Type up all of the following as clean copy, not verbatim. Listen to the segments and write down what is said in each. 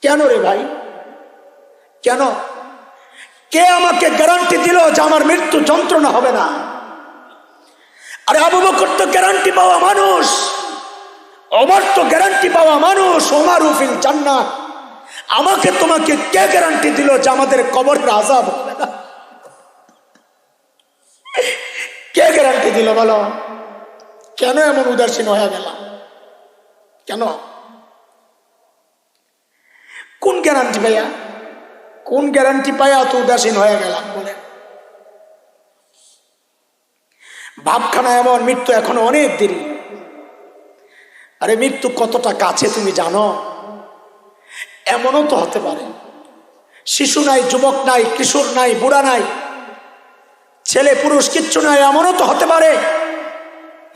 কেন রে ভাই, কেন? কে আমাকে গ্যারান্টি দিল যে আমার মৃত্যু যন্ত্রণা হবে না? আরে আবু বকর তো গ্যারান্টি পাওয়া মানুষ, ওমর তো গ্যারান্টি পাওয়া মানুষ, ওমারু ফিল জান্নাহ। আমাকে তোমাকে কে গ্যারান্টি দিল যে আমাদের কবরের আযাব হবে না? কে গ্যারান্টি দিল বলো? কেন এমন উদাসীন হয়ে গেলাম? কেন? কোন গ্যারান্টি ভাইয়া, কোন গ্যারান্টি পাইয়া তো উদাসীন হয়ে গেলাম বলে? ভাবখানা এমন, মৃত্যু এখনো অনেক দেরি। আরে মৃত্যু কতটা কাছে তুমি জানো? এমনও তো হতে পারে শিশু নাই, যুবক নাই, কিশোর নাই, বুড়া নাই, ছেলে পুরুষ কিচ্ছু নাই। এমনও তো হতে পারে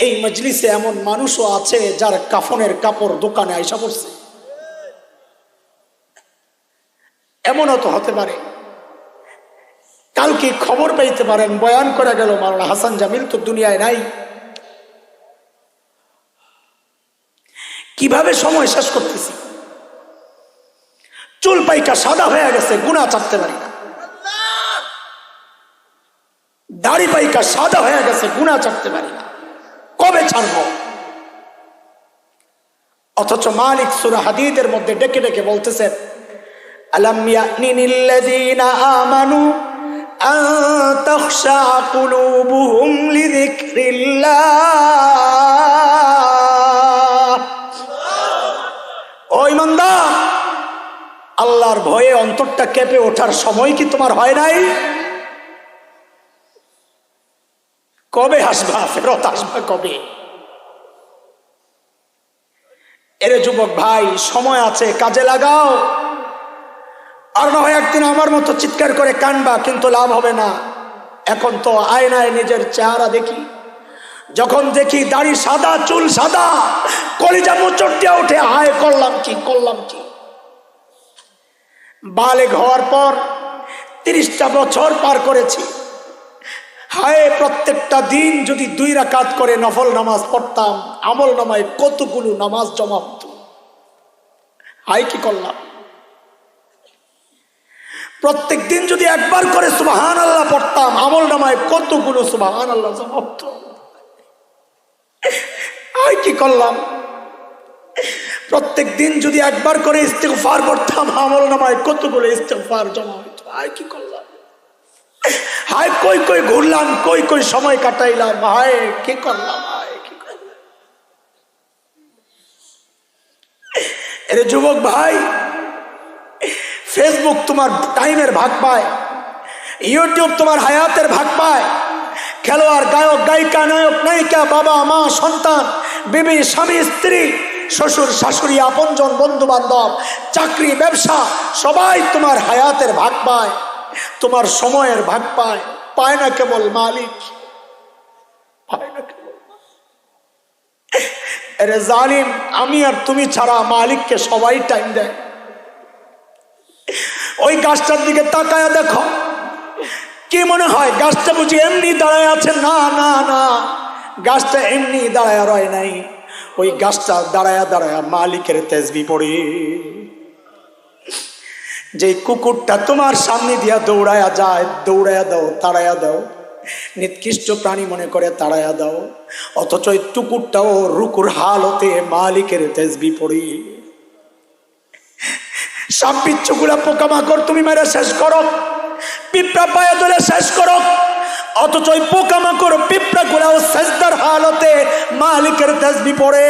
এই মজলিসে এমন মানুষও আছে যার কাফনের কাপড় দোকানে আইসা পড়ছে। এমনও তো হতে পারে কালকে খবর পাইতে পারেন বয়ান করে গেল মাওলানা হাসান জামিল তো দুনিয়ায় নাই। কিভাবে সময় শেষ করতেছি? চুল পাইকা সাদা হয়ে গেছে, গুনাহ ছাড়তে পারি না। দাড়ি পাইকা সাদা হয়ে গেছে, গুনাহ ছাড়তে পারি না। কবে ছাড়বো? অথচ মালিক সূরা হাদীদের মধ্যে ডেকে ডেকে বলতেছেন, আলাম ইয়ানিল্লাযীনা আমানু আন তাখশা কুলুবুহুম লিযিকরিল্লাহ। ও ঈমানদার, আল্লাহর ভয়ে অন্তরটা কেঁপে ওঠার সময় কি তোমার হয় নাই? কবে আসবা? ফেরত আসবা কবে? এরে যুবক ভাই, সময় আছে, কাজে লাগাও। আর না হয় একদিন আমার মতো চিৎকার করে কানবা, কিন্তু লাভ হবে না। এখন তো আয়নায় নিজের চেহারা দেখি, যখন দেখি দাড়ি সাদা, চুল সাদা, কলিজা মোচড় দিয়ে ওঠে, হায় করলাম কি, করলাম কি। বালেগ হওয়ার পর 30টা বছর পার করেছি, হায় প্রত্যেকটা দিন যদি 2 রাকাত করে নফল নামাজ পড়তাম, আমল নামায় কতগুলো নামাজ জমা হতো। হায় কি করলাম। প্রত্যেক দিন যদি একবার করে সুবহানাল্লাহ পড়তাম, আমল নামায় কতগুলো সুবহানাল্লাহ জমা হতো। হায় কি করলাম। প্রত্যেক দিন যদি একবার করে ইস্তিগফার করতাম, আমল নামায় কতগুলো ইস্তিগফার জমা হতো। হায় কি করলাম। হায় কই কই ঘুরলাম, কই কই সময় কাটাইলাম, হায় কি করলাম, হায় কি করলাম। এরে যুবক ভাই, ফেসবুক তোমার টাইমের ভাগ পায়, ইউটিউব তোমার হায়াতের ভাগ পায়, খেলোয়াড়, গায়ক, গায়িকা, নায়ক, নায়িকা, বাবা মা, সন্তান, বিবি, স্বামী, স্ত্রী, শ্বশুর শাশুড়ি, আপনজন, বন্ধু বান্ধব, চাকরি, ব্যবসা, সবাই তোমার হায়াতের ভাগ পায়, তোমার সময়ের ভাগ পায়। পায় না কেবল মালিক, পায় না কেবল। আরে জালিম, আমি আর তুমি ছাড়া মালিককে সবাই টাইম দেয়। ওই গাছটার দিকে তাকায়া দেখো, কি মনে হয় গাছটা বুঝি এমনি দাঁড়ায় আছে? না না না, গাছটা এমনি দাঁড়ায় রয় নাই। ওই গাছটা দাঁড়ায়া দাঁড়ায়া মালিকের তাসবিহ পড়ে। যে কুকুরটা তোমার সামনে দিয়া দৌড়ায়া যায়, দৌড়ায়া দাও, তাড়ায়া দাও, নিকৃষ্ট প্রাণী মনে করে তাড়ায়া দাও। অথচ ওই কুকুরটাও রুকুর হালতে মালিকের তাসবিহ পড়ে। সাপ বিচ্ছুগুলা পোকামাকড় তুমি মেরে শেষ করো, পিঁপড়া পায়ে ধরে শেষ করো, অথচ ওই পোকামাকড় পিঁপড়া গুলাও সেজদার হালতে মালিকের তাসবিহ পড়ে।